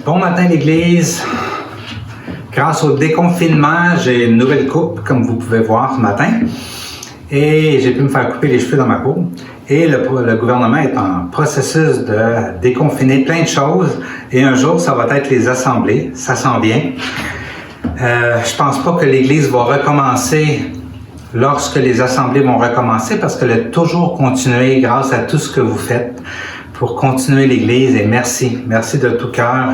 Bon matin l'Église. Grâce au déconfinement, j'ai une nouvelle coupe, comme vous pouvez voir ce matin. Et j'ai pu me faire couper les cheveux dans ma cour. Et le gouvernement est en processus de déconfiner plein de choses. Et un jour, ça va être les assemblées. Ça s'en vient. Je pense pas que l'Église va recommencer lorsque les assemblées vont recommencer, parce qu'elle a toujours continué grâce à tout ce que vous faites pour continuer l'Église, et merci. Merci de tout cœur.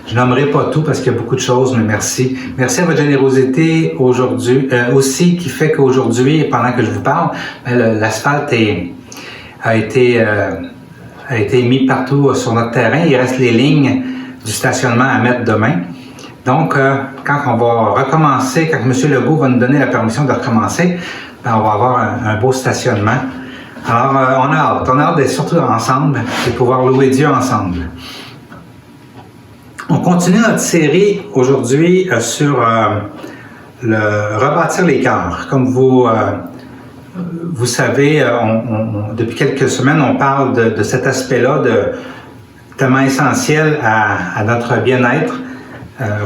Je nommerai pas tout parce qu'il y a beaucoup de choses, mais merci. Merci à votre générosité aujourd'hui, aussi, qui fait qu'aujourd'hui, pendant que je vous parle, l'asphalte a été mis partout sur notre terrain. Il reste les lignes du stationnement à mettre demain. Donc, quand on va recommencer, quand M. Legault va nous donner la permission de recommencer, ben, on va avoir un beau stationnement. Alors, on a hâte d'être surtout ensemble et pouvoir louer Dieu ensemble. On continue notre série aujourd'hui sur rebâtir les cœurs. Comme vous savez, depuis quelques semaines, on parle de cet aspect-là tellement essentiel à notre bien-être,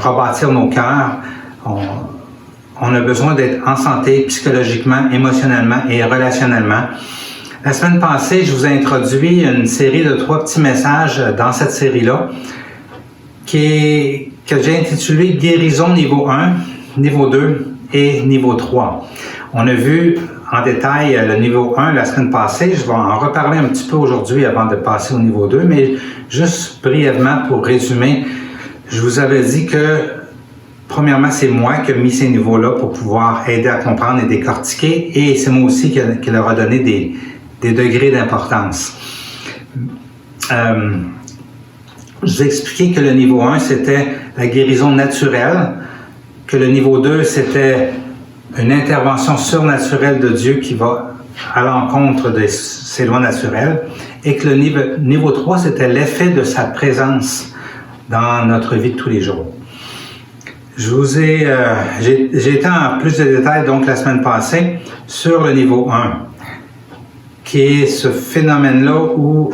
rebâtir nos cœurs. On a besoin d'être en santé psychologiquement, émotionnellement et relationnellement. La semaine passée, je vous ai introduit une série de 3 petits messages dans cette série-là que j'ai intitulé « Guérison niveau 1, niveau 2 et niveau 3 ». On a vu en détail le niveau 1 la semaine passée. Je vais en reparler un petit peu aujourd'hui avant de passer au niveau 2, mais juste brièvement pour résumer, je vous avais dit que premièrement, c'est moi qui ai mis ces niveaux-là pour pouvoir aider à comprendre et décortiquer, et c'est moi aussi qui leur a donné des degrés d'importance. Je vous ai expliqué que le niveau 1, c'était la guérison naturelle, que le niveau 2, c'était une intervention surnaturelle de Dieu qui va à l'encontre de ses lois naturelles, et que le niveau 3, c'était l'effet de sa présence dans notre vie de tous les jours. J'ai été en plus de détails donc la semaine passée sur le niveau 1, qui est ce phénomène-là où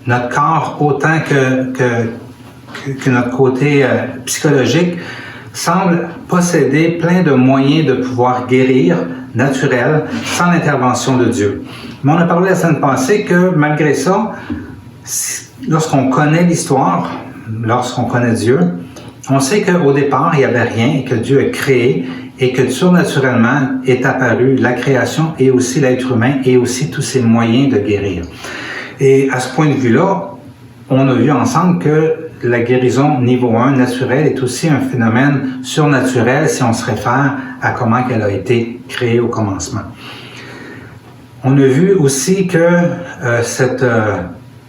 notre corps, autant que notre côté psychologique, semble posséder plein de moyens de pouvoir guérir naturels sans l'intervention de Dieu. Mais on a parlé la semaine passée que malgré ça, lorsqu'on connaît l'histoire, lorsqu'on connaît Dieu, on sait qu'au départ, il n'y avait rien et que Dieu a créé et que surnaturellement est apparu la création et aussi l'être humain et aussi tous ses moyens de guérir. Et à ce point de vue-là, on a vu ensemble que la guérison niveau 1 naturelle est aussi un phénomène surnaturel si on se réfère à comment elle a été créée au commencement. On a vu aussi que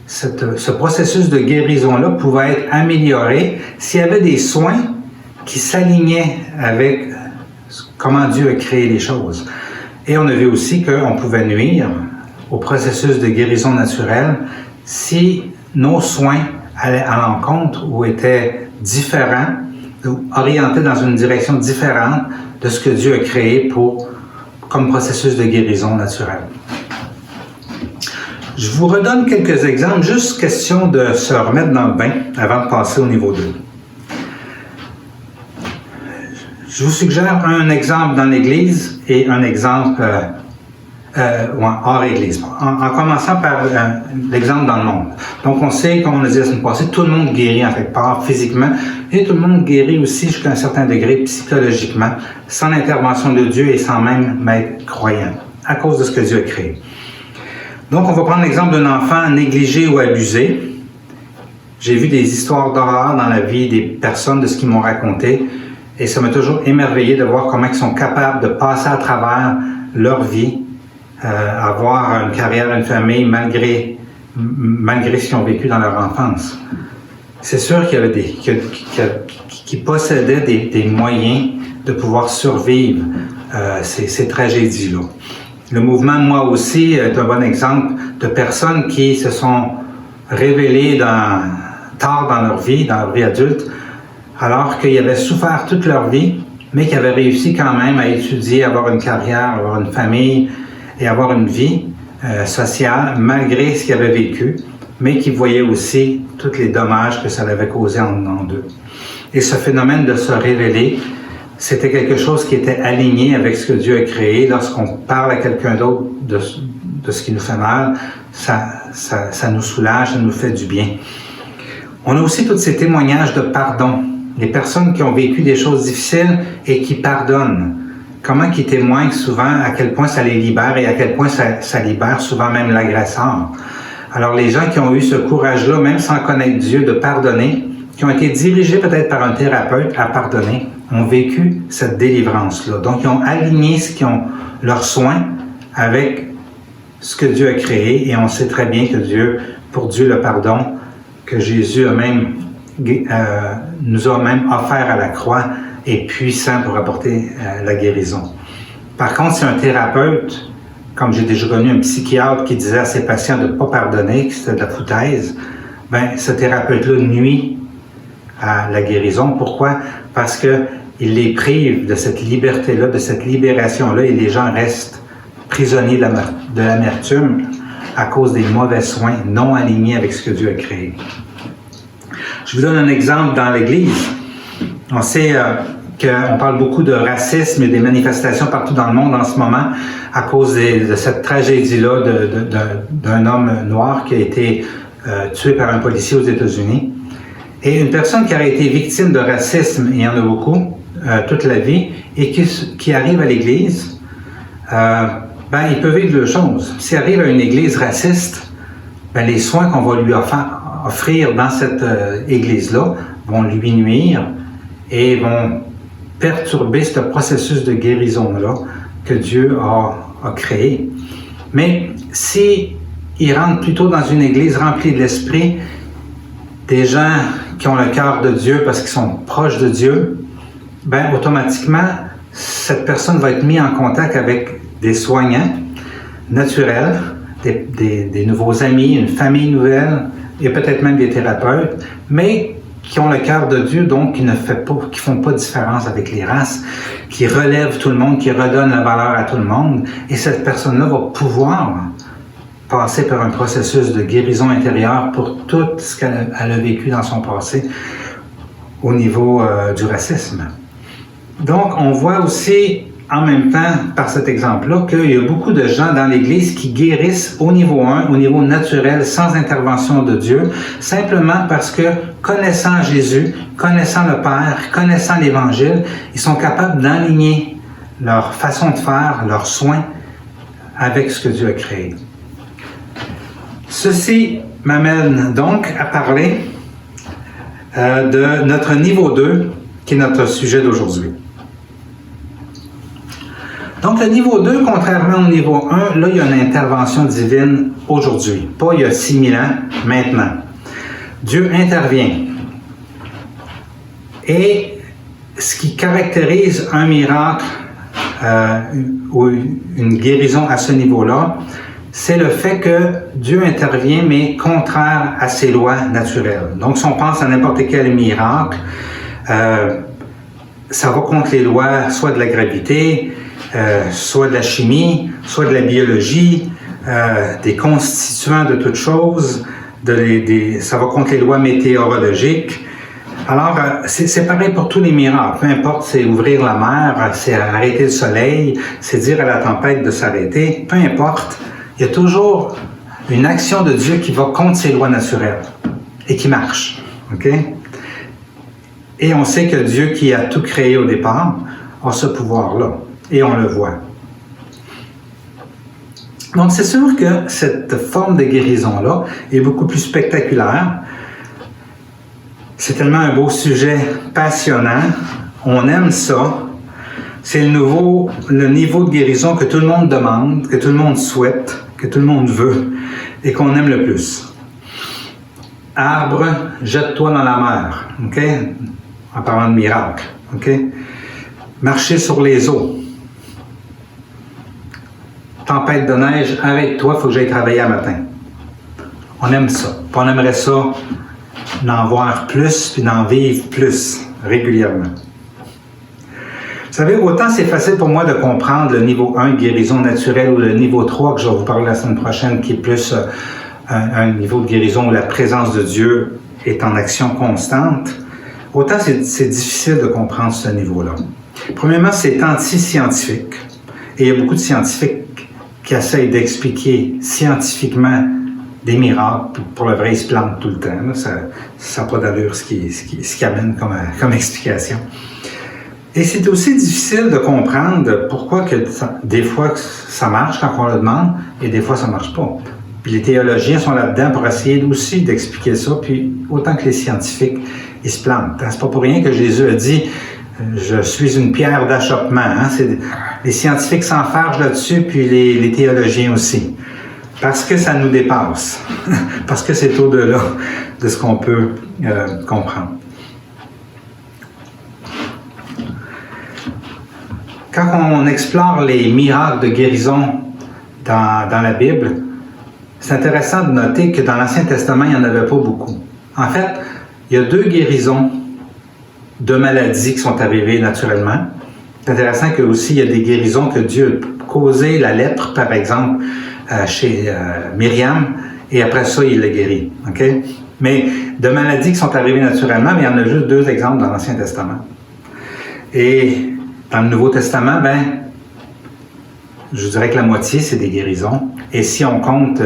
ce processus de guérison-là pouvait être amélioré s'il y avait des soins qui s'alignaient avec comment Dieu a créé les choses. Et on a vu aussi qu'on pouvait nuire au processus de guérison naturelle si nos soins allaient à l'encontre ou étaient différents, ou orientés dans une direction différente de ce que Dieu a créé comme processus de guérison naturelle. Je vous redonne quelques exemples, juste question de se remettre dans le bain avant de passer au niveau 2. Je vous suggère un exemple dans l'Église et un exemple hors Église. En commençant par l'exemple dans le monde. Donc on sait, comme on a dit la semaine passée, tout le monde guérit en quelque part physiquement et tout le monde guérit aussi jusqu'à un certain degré psychologiquement, sans l'intervention de Dieu et sans même être croyant, à cause de ce que Dieu a créé. Donc on va prendre l'exemple d'un enfant négligé ou abusé. J'ai vu des histoires d'horreur dans la vie des personnes, de ce qu'ils m'ont raconté. Et ça m'a toujours émerveillé de voir comment ils sont capables de passer à travers leur vie, avoir une carrière, une famille, malgré ce qu'ils ont vécu dans leur enfance. C'est sûr qu'il y avait qui possédaient des moyens de pouvoir survivre ces tragédies-là. Le mouvement Moi aussi est un bon exemple de personnes qui se sont révélées tard dans leur vie adulte, alors qu'ils avaient souffert toute leur vie, mais qu'ils avaient réussi quand même à étudier, avoir une carrière, avoir une famille et avoir une vie sociale, malgré ce qu'ils avaient vécu, mais qui voyait aussi tous les dommages que ça avait causé en d'eux. Et ce phénomène de se révéler, c'était quelque chose qui était aligné avec ce que Dieu a créé. Lorsqu'on parle à quelqu'un d'autre de ce qui nous fait mal, ça nous soulage, ça nous fait du bien. On a aussi tous ces témoignages de pardon. Les personnes qui ont vécu des choses difficiles et qui pardonnent. Comment ils témoignent souvent à quel point ça les libère et à quel point ça libère souvent même l'agresseur. Alors les gens qui ont eu ce courage-là, même sans connaître Dieu, de pardonner, qui ont été dirigés peut-être par un thérapeute à pardonner, ont vécu cette délivrance-là. Donc ils ont aligné leurs soins avec ce que Dieu a créé et on sait très bien que pour Dieu le pardon, que Jésus nous a même offert à la croix, est puissant pour apporter la guérison. Par contre, si un thérapeute, comme j'ai déjà connu un psychiatre qui disait à ses patients de ne pas pardonner, que c'était de la foutaise, ce thérapeute-là nuit à la guérison. Pourquoi? Parce qu'il les prive de cette liberté-là, de cette libération-là, et les gens restent prisonniers de l'amertume à cause des mauvais soins non alignés avec ce que Dieu a créé. Je vous donne un exemple dans l'Église. On sait qu'on parle beaucoup de racisme et des manifestations partout dans le monde en ce moment à cause de cette tragédie-là d'un homme noir qui a été tué par un policier aux États-Unis. Et une personne qui aurait été victime de racisme, il y en a beaucoup, toute la vie, et qui arrive à l'Église, il peut vivre deux choses. S'il arrive à une Église raciste, les soins qu'on va lui offrir dans cette Église-là vont lui nuire et vont perturber ce processus de guérison-là que Dieu a créé. Mais s'il rentre plutôt dans une Église remplie de l'Esprit, des gens qui ont le cœur de Dieu parce qu'ils sont proches de Dieu, automatiquement, cette personne va être mise en contact avec des soignants naturels, des nouveaux amis, une famille nouvelle, et peut-être même des thérapeutes, mais qui ont le cœur de Dieu, donc qui ne font pas de différence avec les races, qui relèvent tout le monde, qui redonnent la valeur à tout le monde. Et cette personne-là va pouvoir passer par un processus de guérison intérieure pour tout ce qu'elle a vécu dans son passé au niveau du racisme. Donc, on voit aussi en même temps, par cet exemple-là, qu'il y a beaucoup de gens dans l'Église qui guérissent au niveau 1, au niveau naturel, sans intervention de Dieu, simplement parce que, connaissant Jésus, connaissant le Père, connaissant l'Évangile, ils sont capables d'aligner leur façon de faire, leurs soins, avec ce que Dieu a créé. Ceci m'amène donc à parler de notre niveau 2, qui est notre sujet d'aujourd'hui. Donc, le niveau 2, contrairement au niveau 1, là, il y a une intervention divine aujourd'hui, pas il y a 6000 ans, maintenant. Dieu intervient. Et ce qui caractérise un miracle ou une guérison à ce niveau-là, c'est le fait que Dieu intervient, mais contraire à ses lois naturelles. Donc, si on pense à n'importe quel miracle, ça va contre les lois soit de la gravité, soit de la chimie, soit de la biologie, des constituants de toutes choses, ça va contre les lois météorologiques. Alors, c'est pareil pour tous les miracles. Peu importe, c'est ouvrir la mer, c'est arrêter le soleil, c'est dire à la tempête de s'arrêter. Peu importe, il y a toujours une action de Dieu qui va contre ses lois naturelles et qui marche. OK? Et on sait que Dieu qui a tout créé au départ a ce pouvoir-là. Et on le voit. Donc, c'est sûr que cette forme de guérison-là est beaucoup plus spectaculaire. C'est tellement un beau sujet passionnant. On aime ça. C'est le niveau de guérison que tout le monde demande, que tout le monde souhaite, que tout le monde veut et qu'on aime le plus. Arbre, jette-toi dans la mer. OK? En parlant de miracle. OK? Marcher sur les eaux. Tempête de neige, arrête-toi, il faut que j'aille travailler à matin. On aime ça. Puis on aimerait ça d'en voir plus, puis d'en vivre plus régulièrement. Vous savez, autant c'est facile pour moi de comprendre le niveau 1, guérison naturelle, ou le niveau 3, que je vais vous parler la semaine prochaine, qui est plus un niveau de guérison où la présence de Dieu est en action constante, autant c'est difficile de comprendre ce niveau-là. Premièrement, c'est anti-scientifique. Et il y a beaucoup de scientifiques qui essayent d'expliquer scientifiquement des miracles. Pour le vrai, ils se plantent tout le temps. Là. Ça n'a pas d'allure ce qui amène comme explication. Et c'est aussi difficile de comprendre pourquoi des fois ça marche quand on le demande et des fois ça ne marche pas. Puis les théologiens sont là-dedans pour essayer aussi d'expliquer ça, puis autant que les scientifiques, ils se plantent. C'est pas pour rien que Jésus a dit « Je suis une pierre d'achoppement ». Hein? Les scientifiques s'enfargent là-dessus, puis les théologiens aussi. Parce que ça nous dépasse. Parce que c'est au-delà de ce qu'on peut comprendre. Quand on explore les miracles de guérison dans la Bible, c'est intéressant de noter que dans l'Ancien Testament, il n'y en avait pas beaucoup. En fait, il y a 2 guérisons de maladies qui sont arrivées naturellement. C'est intéressant que aussi il y a des guérisons que Dieu a causé, la lèpre, par exemple, chez Myriam, et après ça, il l'a guéri. Okay? Mais de maladies qui sont arrivées naturellement, mais il y en a juste 2 exemples dans l'Ancien Testament. Et dans le Nouveau Testament, je dirais que la moitié, c'est des guérisons. Et si on compte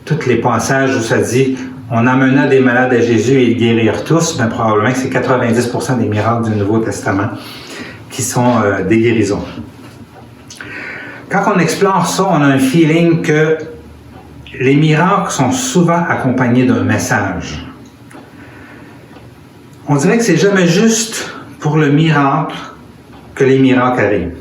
tous les passages où ça dit « On amena des malades à Jésus et ils guérirent tous », probablement que c'est 90% des miracles du Nouveau Testament qui sont des guérisons. Quand on explore ça, on a un feeling que les miracles sont souvent accompagnés d'un message. On dirait que c'est jamais juste pour le miracle que les miracles arrivent.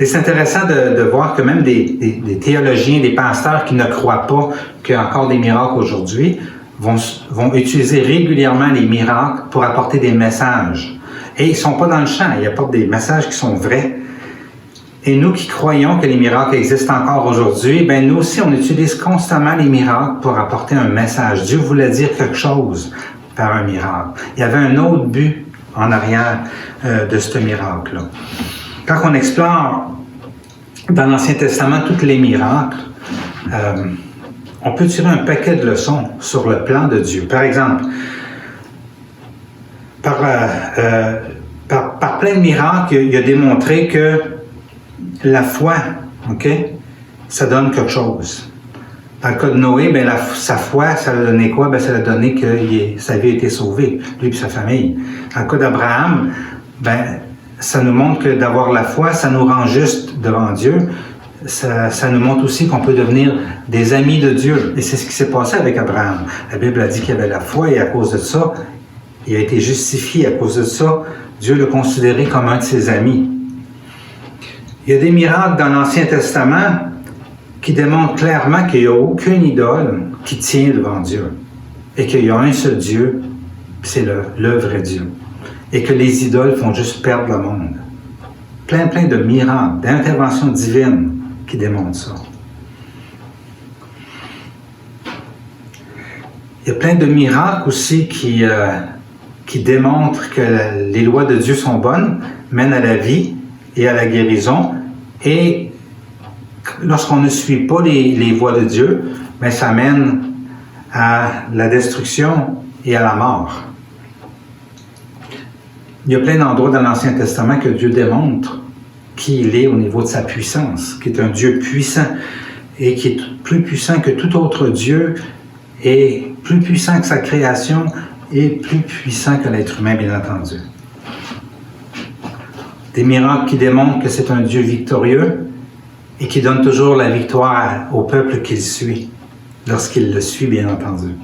Et c'est intéressant de voir que même des théologiens, des pasteurs qui ne croient pas qu'il y a encore des miracles aujourd'hui, vont utiliser régulièrement les miracles pour apporter des messages. Et ils ne sont pas dans le champ, ils apportent des messages qui sont vrais. Et nous qui croyons que les miracles existent encore aujourd'hui, nous aussi, on utilise constamment les miracles pour apporter un message. Dieu voulait dire quelque chose par un miracle. Il y avait un autre but en arrière de ce miracle-là. Quand on explore dans l'Ancien Testament tous les miracles, on peut tirer un paquet de leçons sur le plan de Dieu. Par exemple, par plein de miracles, il a démontré que la foi, ça donne quelque chose. Dans le cas de Noé, sa foi, ça a donné quoi? Ça a donné que sa vie a été sauvée, lui et sa famille. Dans le cas d'Abraham, ça nous montre que d'avoir la foi, ça nous rend juste devant Dieu. Ça nous montre aussi qu'on peut devenir des amis de Dieu. Et c'est ce qui s'est passé avec Abraham. La Bible a dit qu'il avait la foi et à cause de ça, il a été justifié. À cause de ça, Dieu l'a considéré comme un de ses amis. Il y a des miracles dans l'Ancien Testament qui démontrent clairement qu'il n'y a aucune idole qui tient devant Dieu. Et qu'il y a un seul Dieu, c'est le vrai Dieu. Et que les idoles font juste perdre le monde. Plein de miracles, d'interventions divines qui démontrent ça. Il y a plein de miracles aussi qui démontrent que les lois de Dieu sont bonnes, mènent à la vie et à la guérison. Et lorsqu'on ne suit pas les voies de Dieu, ça mène à la destruction et à la mort. Il y a plein d'endroits dans l'Ancien Testament que Dieu démontre qui il est au niveau de sa puissance, qui est un Dieu puissant et qui est plus puissant que tout autre Dieu et plus puissant que sa création et plus puissant que l'être humain, bien entendu. Des miracles qui démontrent que c'est un Dieu victorieux et qui donne toujours la victoire au peuple qu'il suit, lorsqu'il le suit, bien entendu.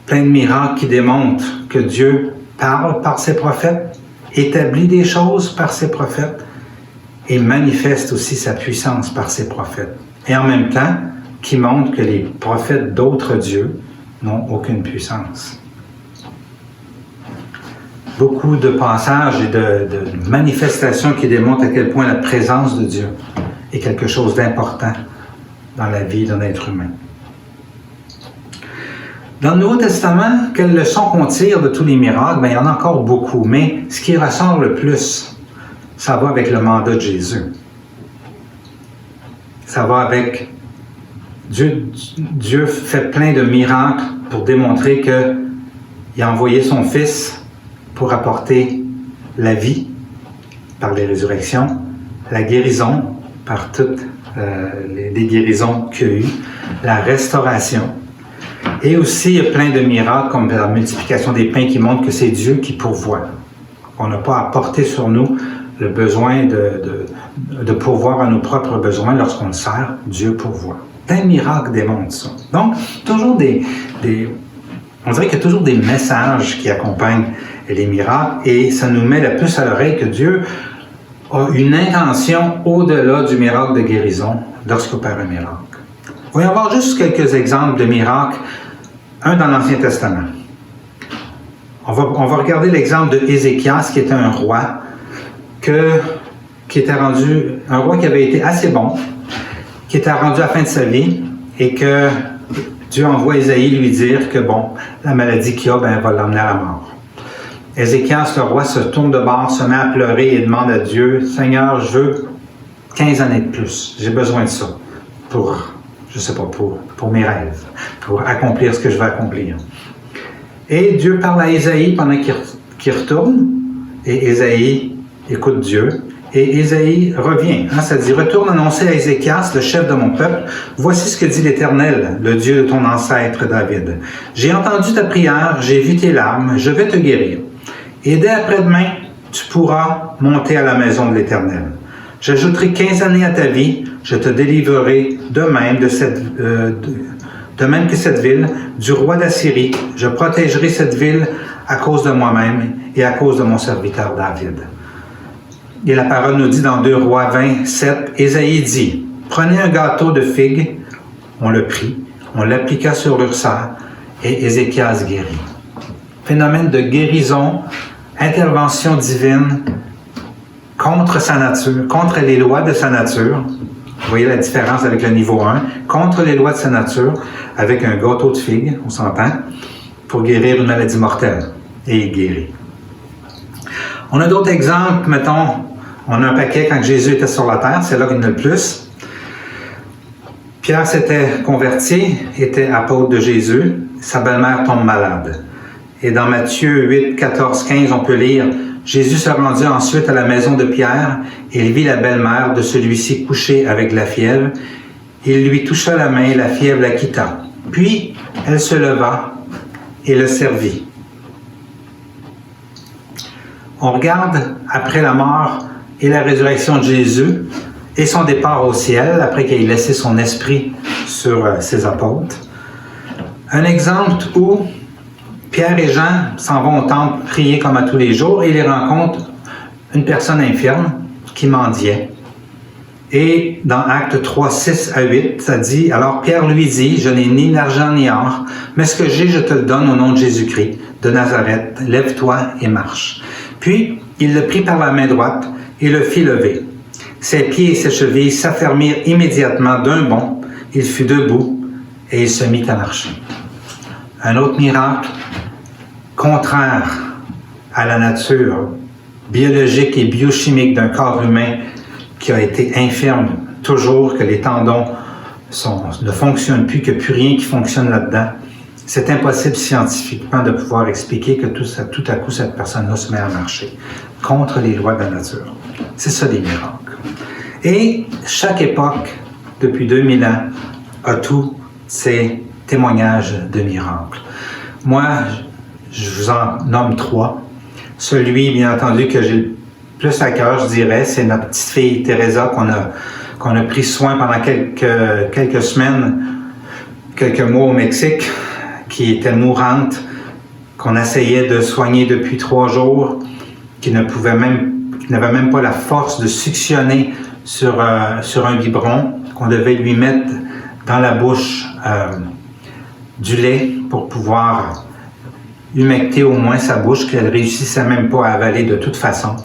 Plein de miracles qui démontrent que Dieu parle par ses prophètes, établit des choses par ses prophètes et manifeste aussi sa puissance par ses prophètes. Et en même temps, qui montrent que les prophètes d'autres dieux n'ont aucune puissance. Beaucoup de passages et de manifestations qui démontrent à quel point la présence de Dieu est quelque chose d'important dans la vie d'un être humain. Dans le Nouveau Testament, quelle leçon qu'on tire de tous les miracles? Il y en a encore beaucoup, mais ce qui ressort le plus, ça va avec le mandat de Jésus. Ça va avec Dieu fait plein de miracles pour démontrer qu'il a envoyé son Fils pour apporter la vie par les résurrections, la guérison par toutes les guérisons qu'il y a eu, la restauration. Et aussi, il y a plein de miracles comme la multiplication des pains qui montrent que c'est Dieu qui pourvoit. On n'a pas à porter sur nous le besoin de pourvoir à nos propres besoins lorsqu'on le sert, Dieu pourvoit. Plein de miracles démontrent ça. Donc, toujours on dirait qu'il y a toujours des messages qui accompagnent les miracles et ça nous met la puce à l'oreille que Dieu a une intention au-delà du miracle de guérison lorsqu'il opère un miracle. On va y avoir juste quelques exemples de miracles, un dans l'Ancien Testament. On va regarder l'exemple de Ézéchias, qui était un roi, qui était rendu, un roi qui avait été assez bon, qui était rendu à la fin de sa vie, et que Dieu envoie Ésaïe lui dire que, bon, la maladie qu'il a, va l'emmener à la mort. Ézéchias, le roi, se tourne de bord, se met à pleurer et demande à Dieu, « Seigneur, je veux 15 années de plus. J'ai besoin de ça pour mes rêves, pour accomplir ce que je veux accomplir. » Et Dieu parle à Ésaïe pendant qu'il retourne, et Ésaïe écoute Dieu, et Ésaïe revient. Ça dit, « Retourne annoncer à Ézéchias, le chef de mon peuple, voici ce que dit l'Éternel, le Dieu de ton ancêtre David. J'ai entendu ta prière, j'ai vu tes larmes, je vais te guérir. Et dès après-demain, tu pourras monter à la maison de l'Éternel. J'ajouterai 15 années à ta vie, je te délivrerai de même que cette ville, du roi d'Assyrie. Je protégerai cette ville à cause de moi-même et à cause de mon serviteur David. » Et la parole nous dit dans 2 Rois 27, Ésaïe dit, « Prenez un gâteau de figues. » On le prit, on l'appliqua sur l'ursère et Ézéchias guérit. Phénomène de guérison, intervention divine contre sa nature, contre les lois de sa nature. Vous voyez la différence avec le niveau 1. Contre les lois de sa nature, avec un gâteau de figues, on s'entend, pour guérir une maladie mortelle. Et il guérit. On a d'autres exemples, mettons, on a un paquet quand Jésus était sur la terre, c'est là qu'il y en a le plus. Pierre s'était converti, était apôtre de Jésus, sa belle-mère tombe malade. Et dans Matthieu 8, 14, 15, on peut lire « Jésus se rendit ensuite à la maison de Pierre et il vit la belle-mère de celui-ci couchée avec la fièvre. Il lui toucha la main, la fièvre la quitta. Puis elle se leva et le servit. » On regarde après la mort et la résurrection de Jésus et son départ au ciel, après qu'il ait laissé son esprit sur ses apôtres. Un exemple où Pierre et Jean s'en vont au temple prier comme à tous les jours et ils rencontrent une personne infirme qui mendiait. Et dans Actes 3, 6 à 8, ça dit, « Alors Pierre lui dit, « Je n'ai ni l'argent ni or, mais ce que j'ai, je te le donne au nom de Jésus-Christ de Nazareth. Lève-toi et marche. » Puis, il le prit par la main droite et le fit lever. Ses pieds et ses chevilles s'affermirent immédiatement d'un bond. Il fut debout et il se mit à marcher. Un autre miracle, contraire à la nature biologique et biochimique d'un corps humain qui a été infirme toujours, que les tendons ne fonctionnent plus, qu'il n'y a plus rien qui fonctionne là-dedans. C'est impossible scientifiquement de pouvoir expliquer que tout à coup, cette personne-là se met à marcher contre les lois de la nature. C'est ça des miracles. Et chaque époque, depuis 2000 ans, a tous ces témoignages de miracles. Moi, je vous en nomme 3. Celui, bien entendu, que j'ai le plus à cœur, je dirais, c'est notre petite fille Teresa qu'on a pris soin pendant quelques semaines, quelques mois au Mexique, qui était mourante, qu'on essayait de soigner depuis 3 jours, qui n'avait même pas la force de suctionner sur un biberon, qu'on devait lui mettre dans la bouche du lait pour pouvoir humecter au moins sa bouche, qu'elle ne réussissait même pas à avaler de toute façon.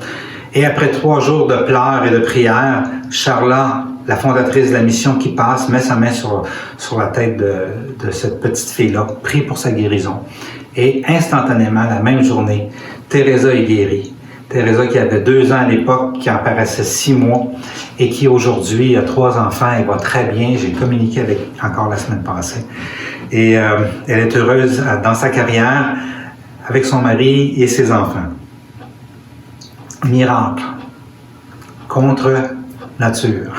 Et après 3 jours de pleurs et de prières, Charla, la fondatrice de la mission qui passe, met sa main sur la tête de cette petite fille-là, prie pour sa guérison. Et instantanément, la même journée, Teresa est guérie. Teresa qui avait 2 ans à l'époque, qui en paraissait 6 mois et qui aujourd'hui a 3 enfants et va très bien. J'ai communiqué avec encore la semaine passée. Et elle est heureuse dans sa carrière avec son mari et ses enfants. Miracle. Contre nature.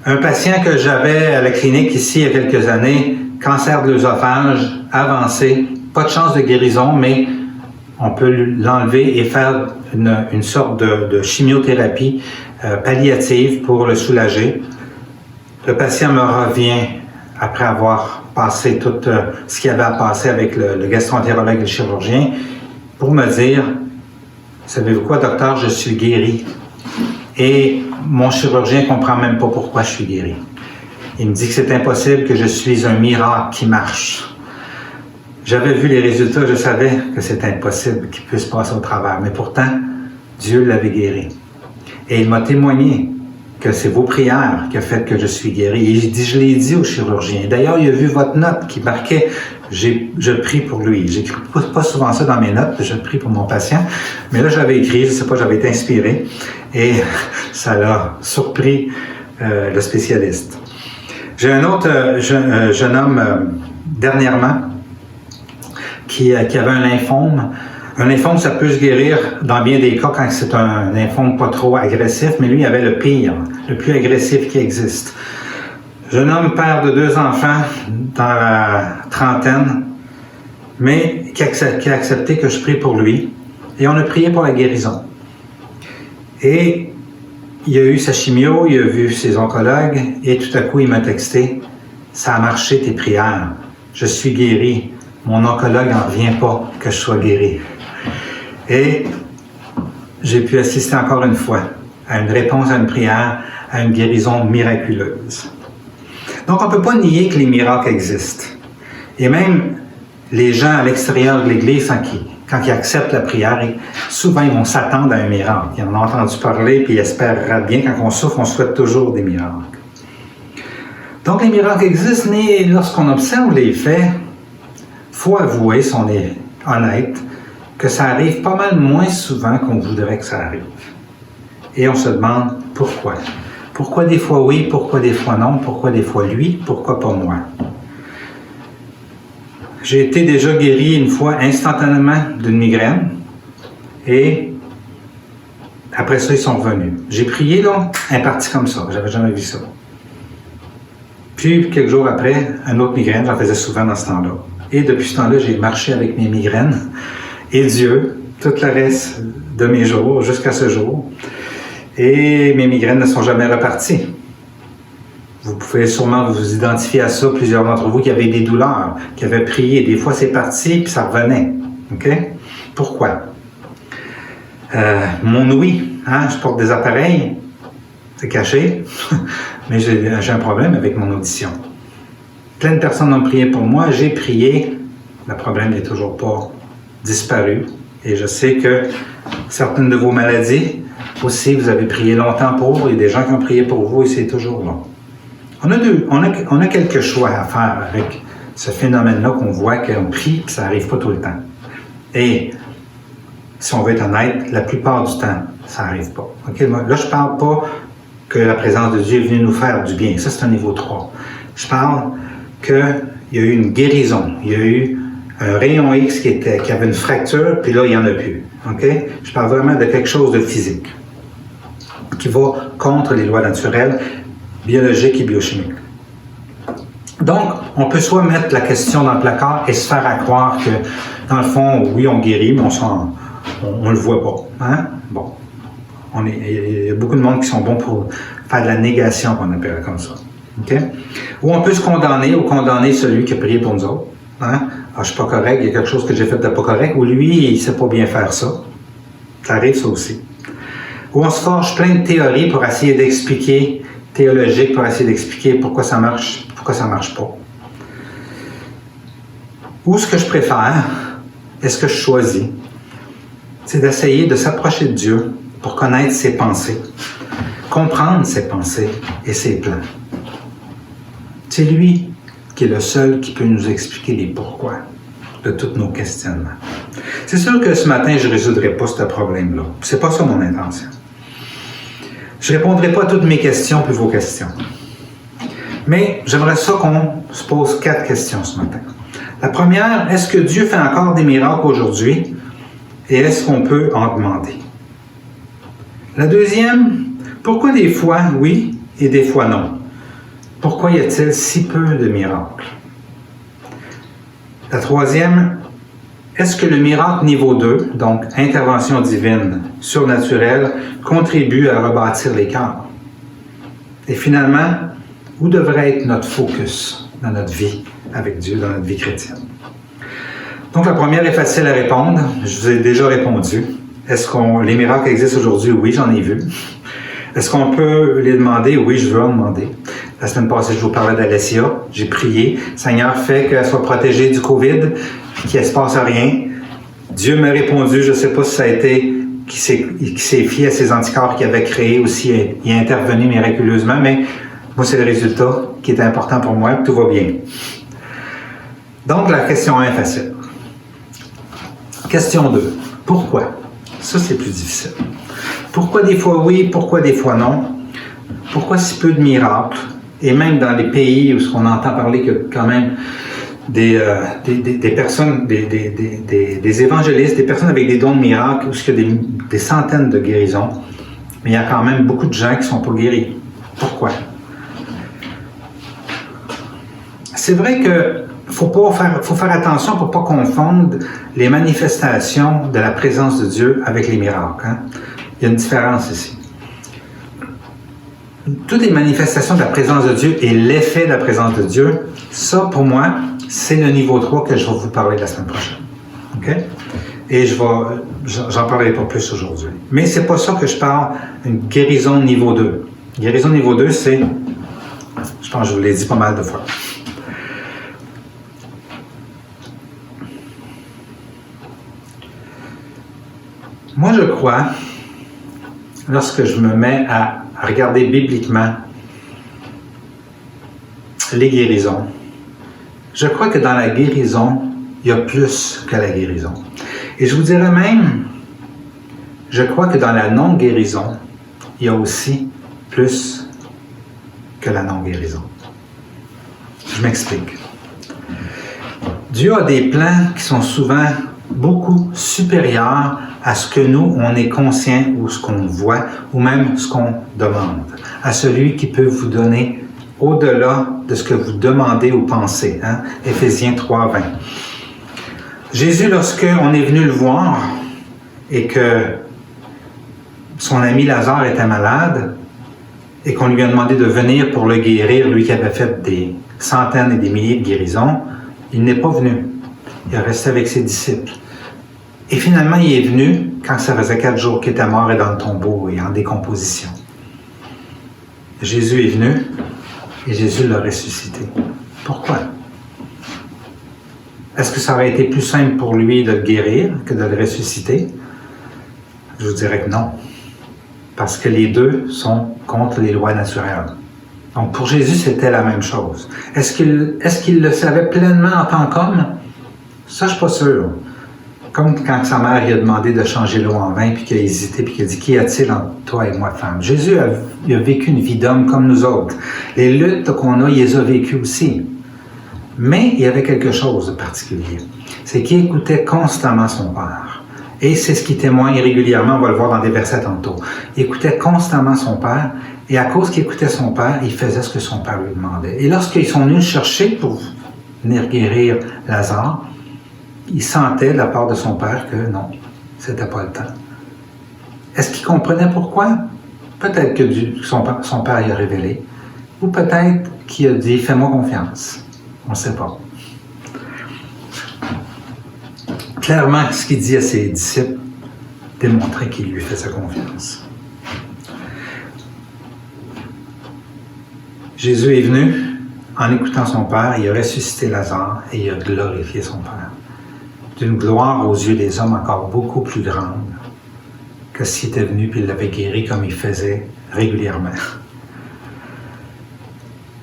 Un patient que j'avais à la clinique ici il y a quelques années, cancer de l'œsophage avancé, pas de chance de guérison, mais on peut l'enlever et faire une sorte de chimiothérapie palliative pour le soulager. Le patient me revient après avoir passé tout ce qu'il y avait à passer avec le gastro-entérologue et le chirurgien pour me dire, savez-vous quoi, docteur, je suis guéri. Et mon chirurgien ne comprend même pas pourquoi je suis guéri. Il me dit que c'est impossible, que je suis un miracle qui marche. J'avais vu les résultats, je savais que c'est impossible qu'il puisse passer au travers. Mais pourtant, Dieu l'avait guéri. Et il m'a témoigné que c'est vos prières qui ont fait que je suis guéri. Et je l'ai dit au chirurgien. D'ailleurs, il a vu votre note qui marquait « Je prie pour lui ». J'écris pas souvent ça dans mes notes, je prie pour mon patient. Mais là, j'avais écrit, je ne sais pas, j'avais été inspiré. Et ça l'a surpris le spécialiste. J'ai un autre jeune homme dernièrement qui avait un lymphome. Un lymphome, ça peut se guérir dans bien des cas quand c'est un lymphome pas trop agressif, mais lui, il avait le pire, le plus agressif qui existe. Jeune homme, père de 2 enfants, dans la trentaine, mais qui a accepté que je prie pour lui. Et on a prié pour la guérison. Et il a eu sa chimio, il a vu ses oncologues, et tout à coup, il m'a texté « Ça a marché, tes prières. Je suis guéri. Mon oncologue n'en revient pas que je sois guéri. » Et j'ai pu assister encore une fois à une réponse à une prière, à une guérison miraculeuse. Donc, on ne peut pas nier que les miracles existent. Et même les gens à l'extérieur de l'Église, quand ils acceptent la prière, souvent ils vont s'attendre à un miracle. Ils en ont entendu parler, puis ils espèrent bien. Quand on souffre, on souhaite toujours des miracles. Donc, les miracles existent, mais lorsqu'on observe les faits, il faut avouer, si on est honnête, que ça arrive pas mal moins souvent qu'on voudrait que ça arrive. Et on se demande pourquoi. Pourquoi des fois oui, pourquoi des fois non, pourquoi des fois lui, pourquoi pas moi. J'ai été déjà guéri une fois instantanément d'une migraine et après ça, ils sont revenus. J'ai prié, là, un parti comme ça. J'avais jamais vu ça. Puis, quelques jours après, une autre migraine, j'en faisais souvent dans ce temps-là. Et depuis ce temps-là, j'ai marché avec mes migraines. Et Dieu, tout le reste de mes jours, jusqu'à ce jour. Et mes migraines ne sont jamais reparties. Vous pouvez sûrement vous identifier à ça, plusieurs d'entre vous qui avaient des douleurs, qui avaient prié. Des fois, c'est parti, puis ça revenait. OK? Pourquoi? Mon ouïe, hein, je porte des appareils, c'est caché, mais j'ai un problème avec mon audition. Plein de personnes ont prié pour moi, j'ai prié, le problème n'est toujours pas disparu. Et je sais que certaines de vos maladies, aussi, vous avez prié longtemps pour, il y a des gens qui ont prié pour vous et c'est toujours là. On a quelques choix à faire avec ce phénomène-là qu'on voit qu'on prie et ça n'arrive pas tout le temps. Et si on veut être honnête, la plupart du temps, ça n'arrive pas. Okay? Là, je ne parle pas que la présence de Dieu est venue nous faire du bien. Ça, c'est un niveau 3. Je parle qu'il y a eu une guérison. Il y a eu un rayon X qui avait une fracture, puis là, il n'y en a plus. Okay? Je parle vraiment de quelque chose de physique qui va contre les lois naturelles, biologiques et biochimiques. Donc, on peut soit mettre la question dans le placard et se faire à croire que, dans le fond, oui, on guérit, mais on le voit pas. Hein? Bon. Il y a beaucoup de monde qui sont bons pour faire de la négation, qu'on appelle comme ça. Okay? Ou on peut se condamner ou condamner celui qui a prié pour nous autres. Hein? Ah, je ne suis pas correct, il y a quelque chose que j'ai fait de pas correct, ou lui, il ne sait pas bien faire ça. Ça arrive, ça aussi. Ou on se forge plein de théories pour essayer d'expliquer, théologiques, pour essayer d'expliquer pourquoi ça marche pas. Ou ce que je préfère, et ce que je choisis, c'est d'essayer de s'approcher de Dieu pour connaître ses pensées, comprendre ses pensées et ses plans. C'est lui qui est le seul qui peut nous expliquer les pourquoi. de tous nos questionnements. C'est sûr que ce matin, je ne résoudrai pas ce problème-là. Ce n'est pas ça mon intention. Je ne répondrai pas à toutes mes questions puis vos questions. Mais j'aimerais ça qu'on se pose 4 questions ce matin. La première, est-ce que Dieu fait encore des miracles aujourd'hui? Et est-ce qu'on peut en demander? La deuxième, pourquoi des fois oui et des fois non? Pourquoi y a-t-il si peu de miracles? La troisième, est-ce que le miracle niveau 2, donc intervention divine, surnaturelle, contribue à rebâtir les cœurs? Et finalement, où devrait être notre focus dans notre vie avec Dieu, dans notre vie chrétienne? Donc la première est facile à répondre. Je vous ai déjà répondu. Est-ce que les miracles existent aujourd'hui? Oui, j'en ai vu. Est-ce qu'on peut les demander? Oui, je veux en demander. La semaine passée, je vous parlais d'Alessia. J'ai prié. Seigneur, fais qu'elle soit protégée du COVID, qu'il ne se passe rien. Dieu m'a répondu. Je ne sais pas si ça a été qui s'est fié à ses anticorps qu'il avait créés ou s'il est intervenu miraculeusement, mais moi, c'est le résultat qui est important pour moi. Tout va bien. Donc, la question 1 est facile. Question 2. Pourquoi? Ça, c'est plus difficile. Pourquoi des fois oui, pourquoi des fois non? Pourquoi si peu de miracles? Et même dans les pays où on entend parler qu'il y a quand même des personnes, des évangélistes, des personnes avec des dons de miracles, où il y a des centaines de guérisons, mais il y a quand même beaucoup de gens qui ne sont pas guéris. Pourquoi? C'est vrai que faut faire attention pour ne pas confondre les manifestations de la présence de Dieu avec les miracles. Hein? Il y a une différence ici. Toutes les manifestations de la présence de Dieu et l'effet de la présence de Dieu, ça, pour moi, c'est le niveau 3 que je vais vous parler la semaine prochaine. OK? Et j'en parlerai pas plus aujourd'hui. Mais c'est pas ça que je parle, une guérison niveau 2. Guérison niveau 2, c'est, je pense que je vous l'ai dit pas mal de fois. Moi, je crois, lorsque je me mets à regarder bibliquement les guérisons, je crois que dans la guérison, il y a plus que la guérison. Et je vous dirais même, je crois que dans la non-guérison, il y a aussi plus que la non-guérison. Je m'explique. Dieu a des plans qui sont souvent beaucoup supérieurs à ce que nous, on est conscient ou ce qu'on voit, ou même ce qu'on demande. À celui qui peut vous donner au-delà de ce que vous demandez ou pensez. Hein? Éphésiens 3, 20. Jésus, lorsqu'on est venu le voir et que son ami Lazare était malade et qu'on lui a demandé de venir pour le guérir, lui qui avait fait des centaines et des milliers de guérisons, il n'est pas venu. Il est resté avec ses disciples. Et finalement, il est venu quand ça faisait 4 jours qu'il était mort et dans le tombeau et en décomposition. Jésus est venu et Jésus l'a ressuscité. Pourquoi? Est-ce que ça aurait été plus simple pour lui de le guérir que de le ressusciter? Je vous dirais que non. Parce que les deux sont contre les lois naturelles. Donc pour Jésus, c'était la même chose. Est-ce qu'il le savait pleinement en tant qu'homme? Ça, je ne suis pas sûr. Comme quand sa mère lui a demandé de changer l'eau en vin, puis qu'il a hésité, puis qu'il a dit « Qu'y a-t-il entre toi et moi, femme? » Jésus a vécu une vie d'homme comme nous autres. Les luttes qu'on a, il les a vécues aussi. Mais il y avait quelque chose de particulier. C'est qu'il écoutait constamment son Père. Et c'est ce qui témoigne régulièrement, on va le voir dans des versets tantôt. Il écoutait constamment son Père, et à cause qu'il écoutait son Père, il faisait ce que son Père lui demandait. Et lorsqu'ils sont venus le chercher pour venir guérir Lazare, il sentait de la part de son père que non, c'était pas le temps. Est-ce qu'il comprenait pourquoi? Peut-être que son père y a révélé, ou peut-être qu'il a dit « Fais-moi confiance ». On ne sait pas. Clairement, ce qu'il dit à ses disciples démontrait qu'il lui faisait confiance. Jésus est venu, en écoutant son Père, il a ressuscité Lazare et il a glorifié son Père. D'une gloire aux yeux des hommes encore beaucoup plus grande que s'il était venu et il l'avait guéri comme il faisait régulièrement.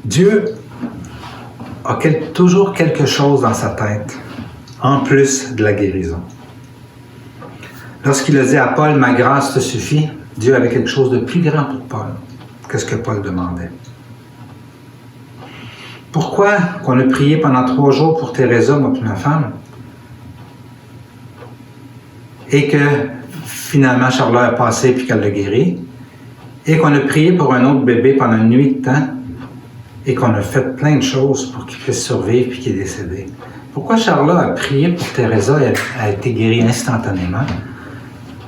Dieu a toujours quelque chose dans sa tête en plus de la guérison. Lorsqu'il a dit à Paul, « Ma grâce te suffit », Dieu avait quelque chose de plus grand pour Paul que ce que Paul demandait. Pourquoi qu'on a prié pendant 3 jours pour Teresa, moi et ma femme, et que finalement Charlotte a passé puis qu'elle l'a guéri, et qu'on a prié pour un autre bébé pendant une nuit de temps, et qu'on a fait plein de choses pour qu'il puisse survivre puis qu'il est décédé. Pourquoi Charlotte a prié pour Teresa et a été guérie instantanément,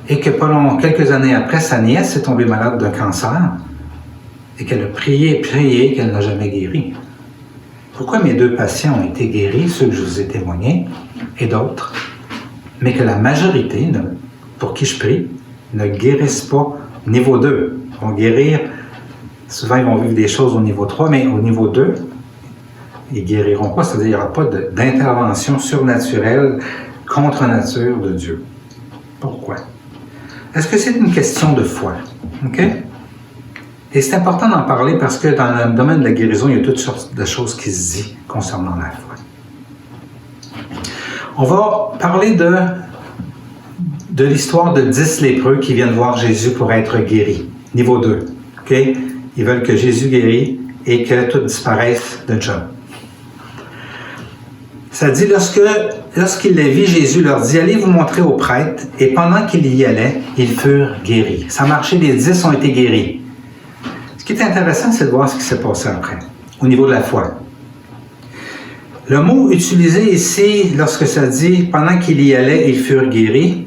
et que pendant quelques années après, sa nièce est tombée malade d'un cancer, et qu'elle a prié, qu'elle n'a jamais guéri? Pourquoi mes 2 patients ont été guéris, ceux que je vous ai témoignés, et d'autres, mais que la majorité, pour qui je prie, ne guérissent pas niveau 2. Ils vont guérir, souvent ils vont vivre des choses au niveau 3, mais au niveau 2, ils ne guériront pas, c'est-à-dire qu'il n'y aura pas d'intervention surnaturelle contre nature de Dieu. Pourquoi? Est-ce que c'est une question de foi? OK? Et c'est important d'en parler parce que dans le domaine de la guérison, il y a toutes sortes de choses qui se disent concernant la foi. On va parler de l'histoire de 10 lépreux qui viennent voir Jésus pour être guéris. Niveau 2. OK? Ils veulent que Jésus guérisse et que tout disparaisse de job. Ça dit, lorsqu'ils les vit, Jésus leur dit, « Allez vous montrer aux prêtres. » Et pendant qu'ils y allaient, ils furent guéris. Ça a marché, les 10 ont été guéris. Ce qui est intéressant, c'est de voir ce qui s'est passé après, au niveau de la foi. Le mot utilisé ici, lorsque ça dit « pendant qu'il y allait, ils furent guéris »,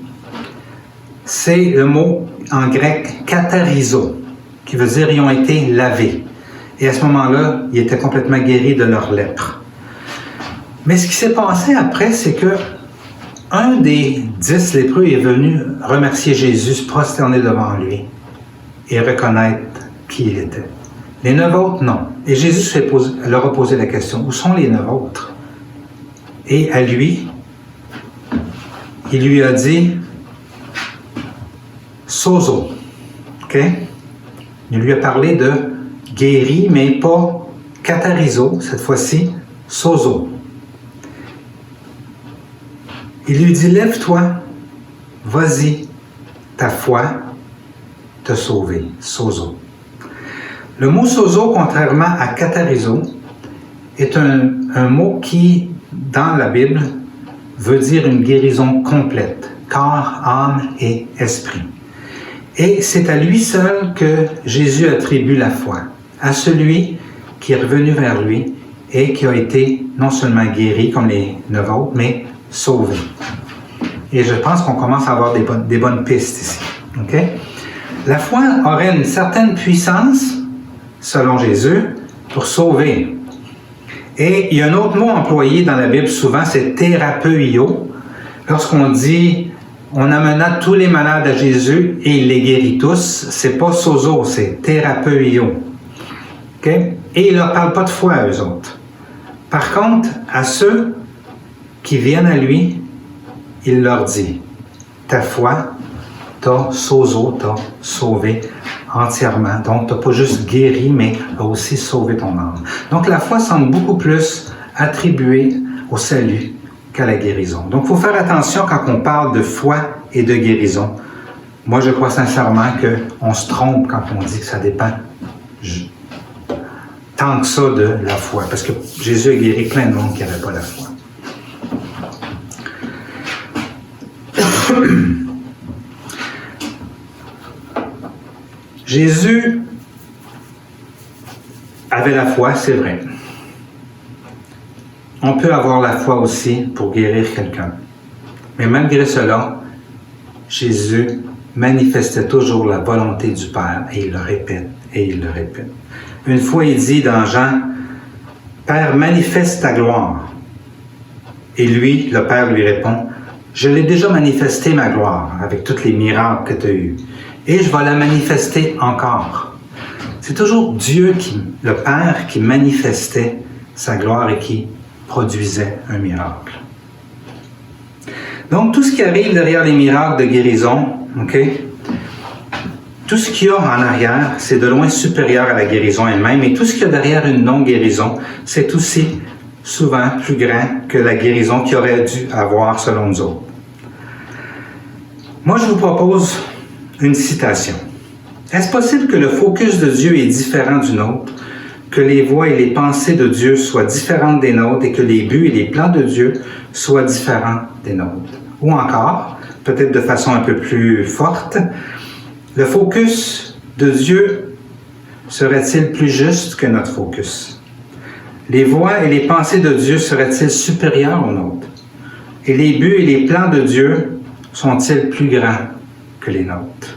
c'est le mot en grec « katharizo », qui veut dire « ils ont été lavés ». Et à ce moment-là, ils étaient complètement guéris de leur lèpre. Mais ce qui s'est passé après, c'est que un des 10 lépreux est venu remercier Jésus, se prosterner devant lui et reconnaître qui il était. Les 9 autres, non. Et Jésus leur a posé la question, où sont les 9 autres? Et à lui, il lui a dit, sozo. OK? Il lui a parlé de guéri, mais pas katharizo, cette fois-ci, sozo. Il lui dit, lève-toi, vas-y, ta foi t'a sauvé, sozo. Le mot sozo, contrairement à katharizo, est un mot qui, dans la Bible, veut dire une guérison complète, corps, âme et esprit. Et c'est à lui seul que Jésus attribue la foi, à celui qui est revenu vers lui et qui a été non seulement guéri comme les 9 autres, mais sauvé. Et je pense qu'on commence à avoir des bonnes pistes ici. Okay? La foi aurait une certaine puissance, selon Jésus, pour sauver. Et il y a un autre mot employé dans la Bible souvent, c'est thérapeuio. Lorsqu'on dit on amena tous les malades à Jésus et il les guérit tous, c'est pas sozo, c'est thérapeuio. Okay? Et il ne leur parle pas de foi à eux autres. Par contre, à ceux qui viennent à lui, il leur dit, ta foi t'a sozo, t'a sauvé entièrement. Donc, tu n'as pas juste guéri, mais a aussi sauvé ton âme. Donc, la foi semble beaucoup plus attribuée au salut qu'à la guérison. Donc, il faut faire attention quand on parle de foi et de guérison. Moi, je crois sincèrement qu'on se trompe quand on dit que ça dépend tant que ça de la foi. Parce que Jésus a guéri plein de monde qui n'avait pas la foi. Jésus avait la foi, c'est vrai. On peut avoir la foi aussi pour guérir quelqu'un. Mais malgré cela, Jésus manifestait toujours la volonté du Père et il le répète et il le répète. Une fois, il dit dans Jean, « Père, manifeste ta gloire. » Et lui, le Père lui répond, « Je l'ai déjà manifesté ma gloire avec tous les miracles que tu as eus. Et je vais la manifester encore. » C'est toujours Dieu, le Père, qui manifestait sa gloire et qui produisait un miracle. Donc, tout ce qui arrive derrière les miracles de guérison, OK? Tout ce qu'il y a en arrière, c'est de loin supérieur à la guérison elle-même. Et tout ce qu'il y a derrière une non-guérison, c'est aussi souvent plus grand que la guérison qu'il aurait dû avoir selon nous autres. Moi, je vous propose une citation. Est-ce possible que le focus de Dieu est différent du nôtre, que les voies et les pensées de Dieu soient différentes des nôtres et que les buts et les plans de Dieu soient différents des nôtres? Ou encore, peut-être de façon un peu plus forte, le focus de Dieu serait-il plus juste que notre focus? Les voies et les pensées de Dieu seraient-ils supérieures aux nôtres? Et les buts et les plans de Dieu sont-ils plus grands que les nôtres?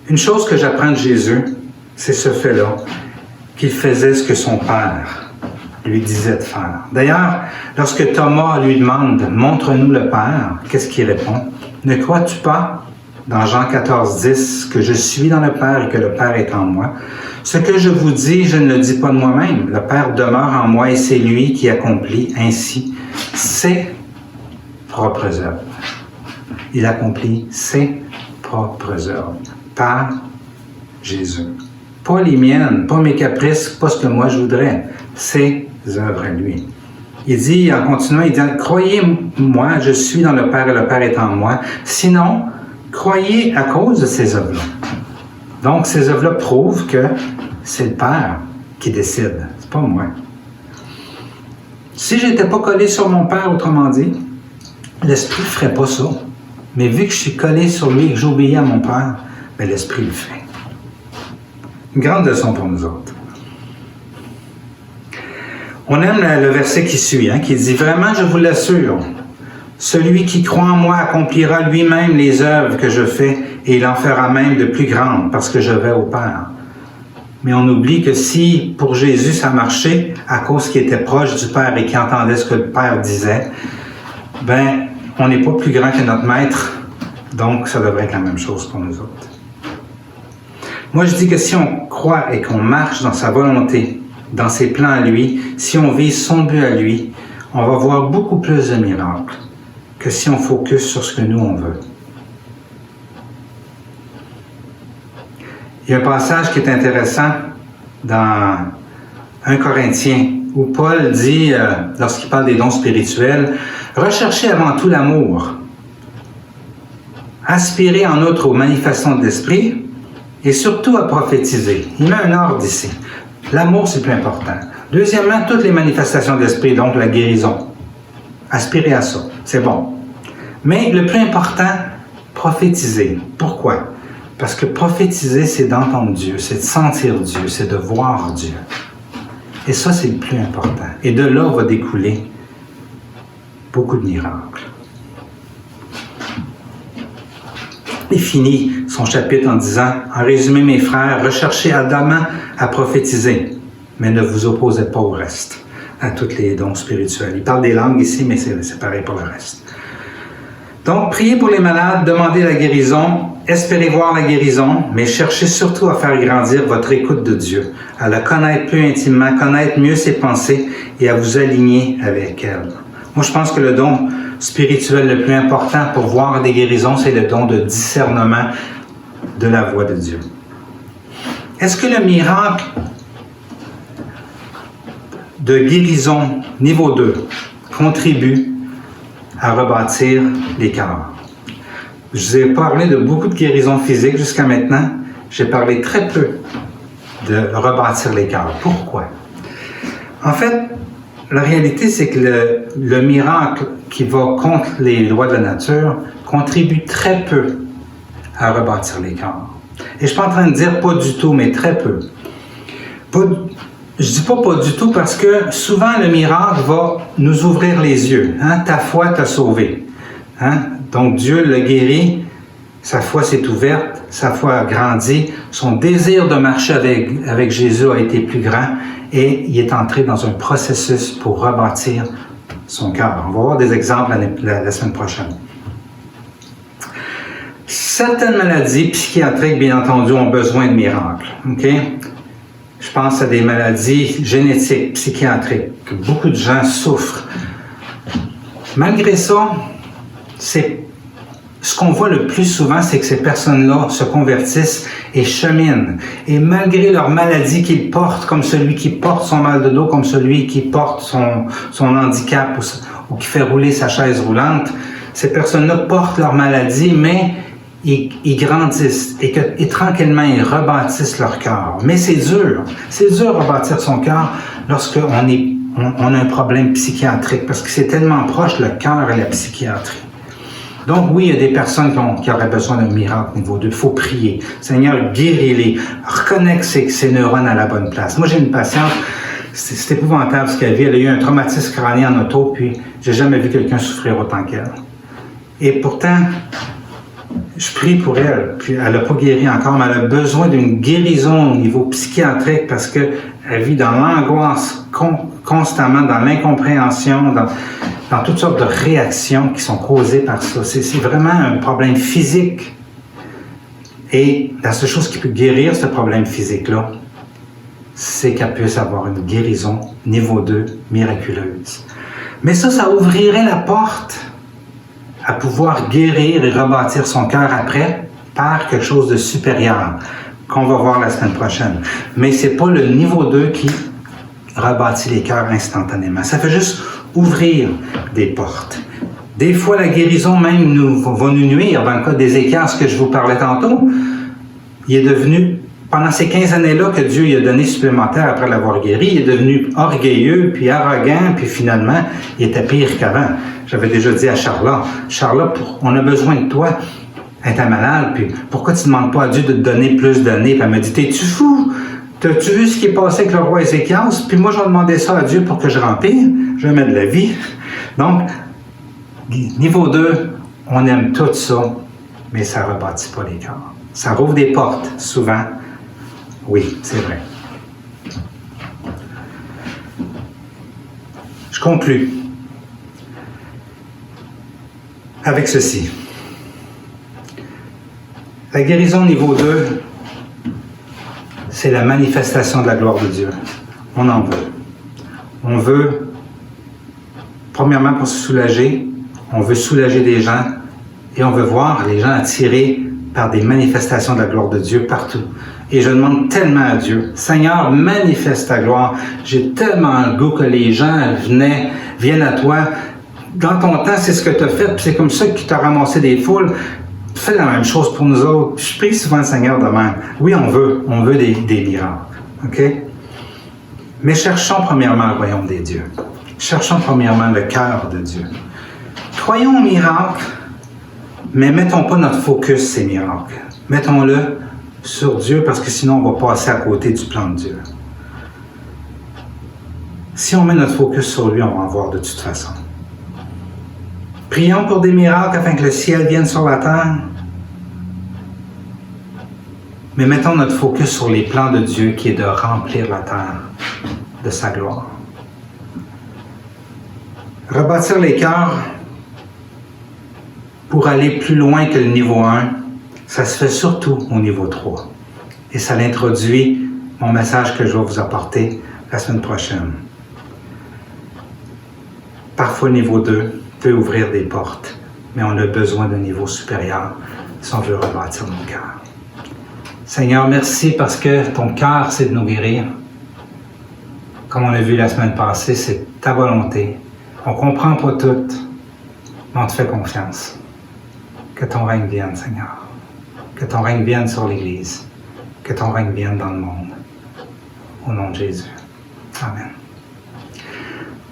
Une chose que j'apprends de Jésus, c'est ce fait-là, qu'il faisait ce que son Père lui disait de faire. D'ailleurs, lorsque Thomas lui demande « Montre-nous le Père », qu'est-ce qu'il répond? « Ne crois-tu pas, dans Jean 14, 10, que je suis dans le Père et que le Père est en moi? Ce que je vous dis, je ne le dis pas de moi-même. Le Père demeure en moi et c'est lui qui accomplit ainsi ses propres œuvres. » Il accomplit ses propres œuvres par Jésus. Pas les miennes, pas mes caprices, pas ce que moi je voudrais. Ses œuvres à lui. Il dit, en continuant, il dit, croyez-moi, je suis dans le Père et le Père est en moi. Sinon, croyez à cause de ces œuvres-là. Donc, ces œuvres-là prouvent que c'est le Père qui décide. C'est pas moi. Si je n'étais pas collé sur mon Père, autrement dit, l'Esprit ne ferait pas ça. Mais vu que je suis collé sur lui et que j'obéis à mon Père, bien, l'Esprit le fait. Une grande leçon pour nous autres. On aime le verset qui suit, qui dit « Vraiment, je vous l'assure, celui qui croit en moi accomplira lui-même les œuvres que je fais et il en fera même de plus grandes parce que je vais au Père. » Mais on oublie que si pour Jésus ça marchait à cause qu'il était proche du Père et qu'il entendait ce que le Père disait, ben on n'est pas plus grand que notre Maître, donc ça devrait être la même chose pour nous autres. Moi, je dis que si on croit et qu'on marche dans sa volonté, dans ses plans à lui, si on vise son but à lui, on va voir beaucoup plus de miracles que si on focus sur ce que nous, on veut. Il y a un passage qui est intéressant dans 1 Corinthiens, où Paul dit, lorsqu'il parle des dons spirituels, « Recherchez avant tout l'amour, aspirez en outre aux manifestations de l'esprit, et surtout à prophétiser. » Il met un ordre ici. L'amour, c'est le plus important. Deuxièmement, toutes les manifestations de l'esprit, donc la guérison. Aspirez à ça, c'est bon. Mais le plus important, prophétiser. Pourquoi? Parce que prophétiser, c'est d'entendre Dieu, c'est de sentir Dieu, c'est de voir Dieu. Et ça, c'est le plus important. Et de là va découler beaucoup de miracles. Il finit son chapitre en disant, en résumé, mes frères, recherchez ardemment à prophétiser, mais ne vous opposez pas au reste, à tous les dons spirituels. Il parle des langues ici, mais c'est pareil pour le reste. Donc, priez pour les malades, demandez la guérison, espérez voir la guérison, mais cherchez surtout à faire grandir votre écoute de Dieu, à la connaître plus intimement, connaître mieux ses pensées et à vous aligner avec elle. Moi, je pense que le don spirituel le plus important pour voir des guérisons, c'est le don de discernement de la voix de Dieu. Est-ce que le miracle de guérison niveau 2 contribue à rebâtir les cœurs? Je vous ai parlé de beaucoup de guérisons physiques jusqu'à maintenant. J'ai parlé très peu de rebâtir les cœurs. Pourquoi? En fait, la réalité, c'est que le miracle qui va contre les lois de la nature contribue très peu à rebâtir les cœurs. Et je ne suis pas en train de dire pas du tout, mais très peu. Je ne dis pas du tout parce que souvent le miracle va nous ouvrir les yeux. Ta foi t'a sauvé. Donc Dieu l'a guéri, sa foi s'est ouverte, sa foi a grandi, son désir de marcher avec Jésus a été plus grand et il est entré dans un processus pour rebâtir son cœur. On va voir des exemples la semaine prochaine. Certaines maladies psychiatriques, bien entendu, ont besoin de miracles. Je pense à des maladies génétiques, psychiatriques, que beaucoup de gens souffrent. Malgré ça, c'est ce qu'on voit le plus souvent, c'est que ces personnes-là se convertissent et cheminent. Et malgré leur maladie qu'ils portent, comme celui qui porte son mal de dos, comme celui qui porte son handicap ou qui fait rouler sa chaise roulante, ces personnes-là portent leur maladie, mais ils grandissent et tranquillement, ils rebâtissent leur cœur. Mais c'est dur de rebâtir son cœur lorsqu'on a un problème psychiatrique, parce que c'est tellement proche, le cœur et la psychiatrie. Donc oui, il y a des personnes qui auraient besoin d'un miracle niveau 2. Il faut prier. Seigneur, guéris-les. Reconnecte ces neurones à la bonne place. Moi, j'ai une patiente, c'est épouvantable ce qu'elle vit. Elle a eu un traumatisme crânien en auto, puis j'ai jamais vu quelqu'un souffrir autant qu'elle. Et pourtant, je prie pour elle, puis elle n'a pas guéri encore, mais elle a besoin d'une guérison au niveau psychiatrique parce qu'elle vit dans l'angoisse constamment, dans l'incompréhension, dans toutes sortes de réactions qui sont causées par ça. C'est vraiment un problème physique. Et la seule chose qui peut guérir ce problème physique-là, c'est qu'elle puisse avoir une guérison niveau 2 miraculeuse. Mais ça ouvrirait la porte à pouvoir guérir et rebâtir son cœur après par quelque chose de supérieur qu'on va voir la semaine prochaine. Mais c'est pas le niveau 2 qui rebâtit les cœurs instantanément. Ça fait juste ouvrir des portes. Des fois, la guérison même va nous nuire. Dans le cas d'Ézéchias, ce que je vous parlais tantôt, il est devenu, pendant ces 15 années-là que Dieu lui a donné supplémentaire après l'avoir guéri, il est devenu orgueilleux, puis arrogant, puis finalement, il était pire qu'avant. J'avais déjà dit à Charlotte, on a besoin de toi. Elle était malade, puis pourquoi tu ne demandes pas à Dieu de te donner plus d'années? Puis elle m'a dit, t'es-tu fou? T'as-tu vu ce qui est passé avec le roi Ézéchias? Puis moi, je vais demander ça à Dieu pour que je rempire. Je vais mettre de la vie. Donc, niveau 2, on aime tout ça, mais ça ne rebâtit pas les cœurs. Ça rouvre des portes, souvent. Oui, c'est vrai. Je conclus avec ceci. La guérison niveau 2, c'est la manifestation de la gloire de Dieu. On en veut. On veut, premièrement, pour se soulager, on veut soulager des gens et on veut voir les gens attirés par des manifestations de la gloire de Dieu partout. Et je demande tellement à Dieu, Seigneur, manifeste ta gloire. J'ai tellement le goût que les gens viennent à toi. Dans ton temps, c'est ce que tu as fait, puis c'est comme ça que tu as ramassé des foules. Fais la même chose pour nous autres. Je prie souvent le Seigneur de même. Oui, on veut des miracles. OK? Mais cherchons premièrement le royaume des dieux. Cherchons premièrement le cœur de Dieu. Croyons aux miracles, mais mettons pas notre focus sur ces miracles. Mettons-le sur Dieu, parce que sinon on va passer à côté du plan de Dieu. Si on met notre focus sur lui, on va en voir de toute façon. Prions pour des miracles afin que le ciel vienne sur la terre. Mais mettons notre focus sur les plans de Dieu qui est de remplir la terre de sa gloire. Rebâtir les cœurs pour aller plus loin que le niveau 1, ça se fait surtout au niveau 3. Et ça l'introduit mon message que je vais vous apporter la semaine prochaine. Parfois, le niveau 2 peut ouvrir des portes, mais on a besoin d'un niveau supérieur si on veut rebâtir nos cœurs. Seigneur, merci parce que ton cœur, c'est de nous guérir. Comme on l'a vu la semaine passée, c'est ta volonté. On ne comprend pas tout, mais on te fait confiance. Que ton règne vienne, Seigneur. Que ton règne vienne sur l'Église. Que ton règne vienne dans le monde. Au nom de Jésus. Amen.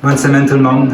Bonne semaine tout le monde.